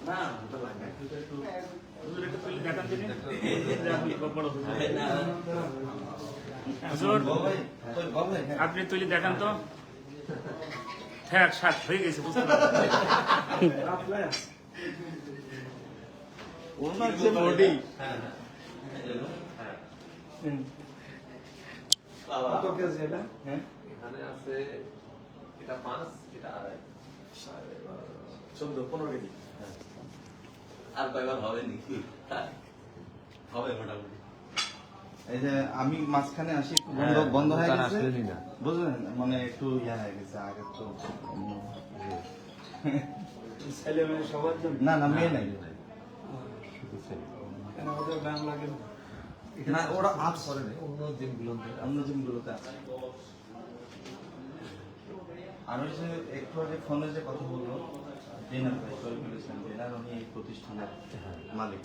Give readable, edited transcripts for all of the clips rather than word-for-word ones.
না ওটা লাগে আপনি তুলি দেখান তো ঠ্যাক শাক হয়ে গেছে বুঝতে পারছেন ওনার যে বডি কত কেজি এটা? হ্যাঁ এখানে আছে এটা 5 এটা 2.5 14-15 কেজি। আর কয়বার হবে নাকি হবে মোটামুটি এই যে আমি মাঝখানে আসি বন্ধ বন্ধ হয়ে গেছে বুঝলেন মানে একটু ইয়া হয়ে গেছে আগে তো ছেলে মেয়ে সবার জন্য না না মেয়ে নাই কেন ওদের ব্যায়াম লাগে না ওরা আপ করে অন্য জিমগুলোতে আছে আর ওই যে একটু আগে ফোনে যে কথা বললো জেনার ভাই বলেছেন জেনার উনি এই প্রতিষ্ঠানের মালিক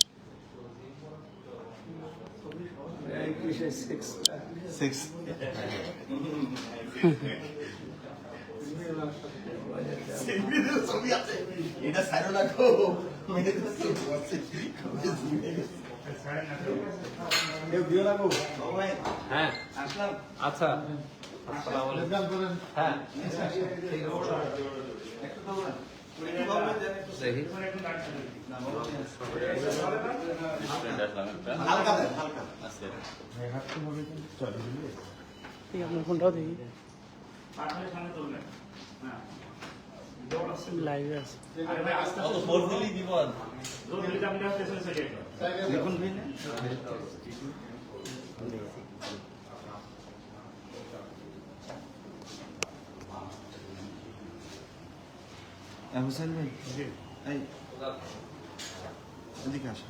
এটা সাইরো না গো হ্যাঁ আসলাম আচ্ছা আসসালামু আলাইকুম হ্যাঁ একটু দৌড়ান দেখি হালকা দেন হালকা আচ্ছা আপনার ফোনটাও দেখি লাইভে আছে কত ফোর দিলি বিপদ দেখুন ভাই না হুসেন ভাই এই এদিকে আসো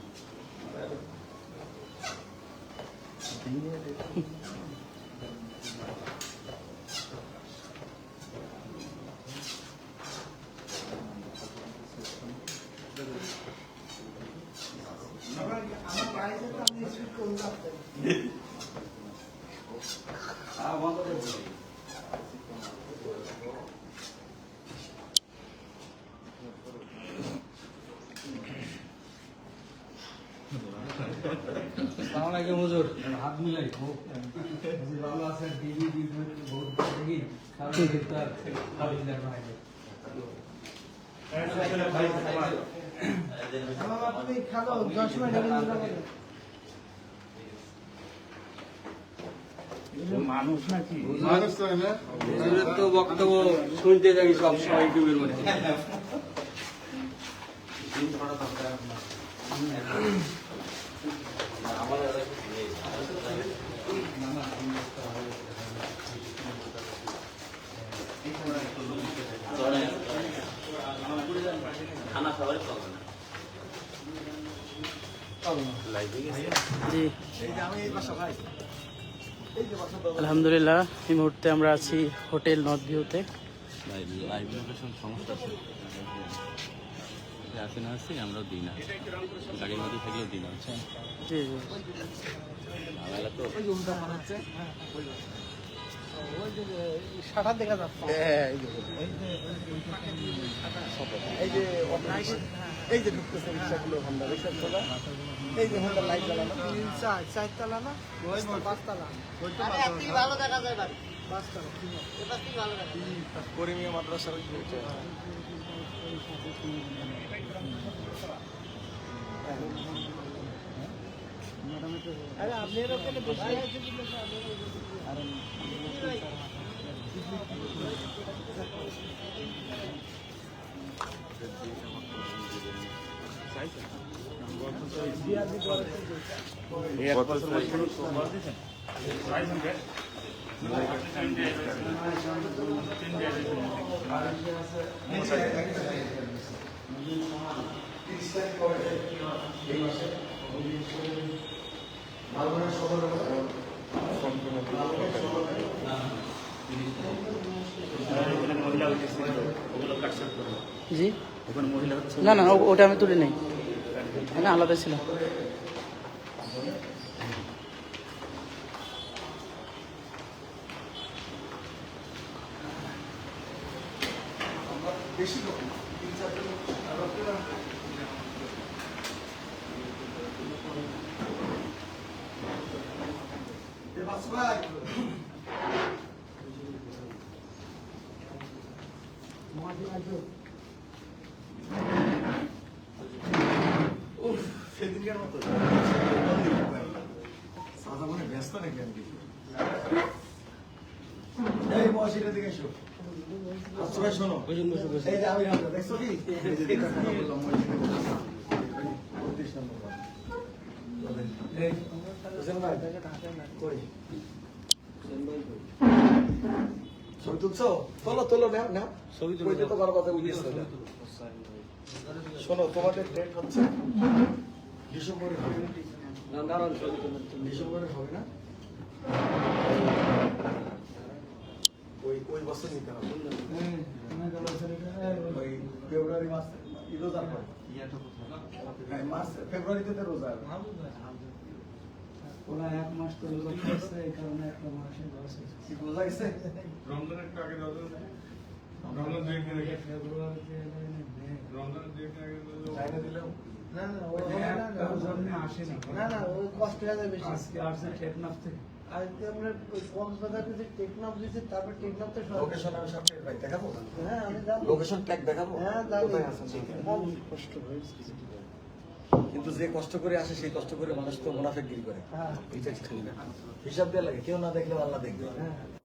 হুজুর হাত মিলাই ভালো আছেন টিভি বহুত দেখি মানুষ নাকি হুজুরের তো বক্তব্য শুনতে থাকি সবসময় ইউটিউবের মধ্যে খানা খাবারই পাবো না জি আলহামদুলিল্লাহ এই মুহূর্তে আমরা আছি হোটেল নর্থ ভিউতে লাইভ লোকেশন সমস্যা আছে আসে না আসি আমরাও দিই না গাড়ির মধ্যে থাকলেও দিই না বুঝছেন জি জি ঝামেলা তো শাটার দেখা যাচ্ছে এই যে ঢুকতেছে রিক্সাগুলো হোন্ডা রিক্সাগুলো এই যে হোন্ডা লাইট জ্বালানো চারতলা না পাঁচতলা ভালো দেখা যায় বাড়ি পাঁচতলা ভালো দেখা করিমিয়া মাদ্রাসার আরে আপনি ওখানে বসে আছেন জি না না ওটা আমি তুলে নেই না আলাদা ছিল বেশি লোক 3-4 জন সেদিনকার মতো সাদা মনে ব্যস্ত নাকি আমি এই মহাশিরা দিকে এসো সবাই শোনো এই যে আমি রাজা দেখছো কি এই যে কথা বললাম এই হোসেন ভাই কই ছবি তুলছো তোলো তোলো নাও নাও ছবি তুলতে তো বড় কথা উঠেছিল শোনো তোমাদের ডেট হচ্ছে ডিসেম্বরে হবে না ডিসেম্বরে হবে না ওই বছর নিতে হবে ওই ফেব্রুয়ারি মাস রোজার পর মার্চ ফেব্রুয়ারিতে তো রোজা ওরা 1 মাস তো রোজা করছে এই কারণে একটা মাসে কি রোজা গেছে রমজানের একটু আগে দাও রমজান দুই একদিন আগে ফেব্রুয়ারিতে রমজানের দুই একদিন আগে দাও। চাইনা দিলেও না না ওই জন্য আসেনি না না ওই কষ্ট হয়ে যাবে বেশি আজকে আসছে টেকনাফ থেকে আজকে আমরা ওই কক্সবাজার থেকে টেকনাফ দিয়েছি তারপর টেকনাফ থেকে লোকেশন আমি সামনে ভাই দেখাবো হ্যাঁ আমি যাবো লোকেশন ট্যাগ দেখাবো হ্যাঁ যাবো কোথায় আছেন কম কষ্ট হয়েছে কিন্তু যে কষ্ট করে আসে সেই কষ্ট করে মানুষ তো মুনাফেকগিরি করে হ্যাঁ এটা ঠিক না হিসাব দেওয়া লাগে কেউ না দেখলেও আল্লাহ দেখবে হ্যাঁ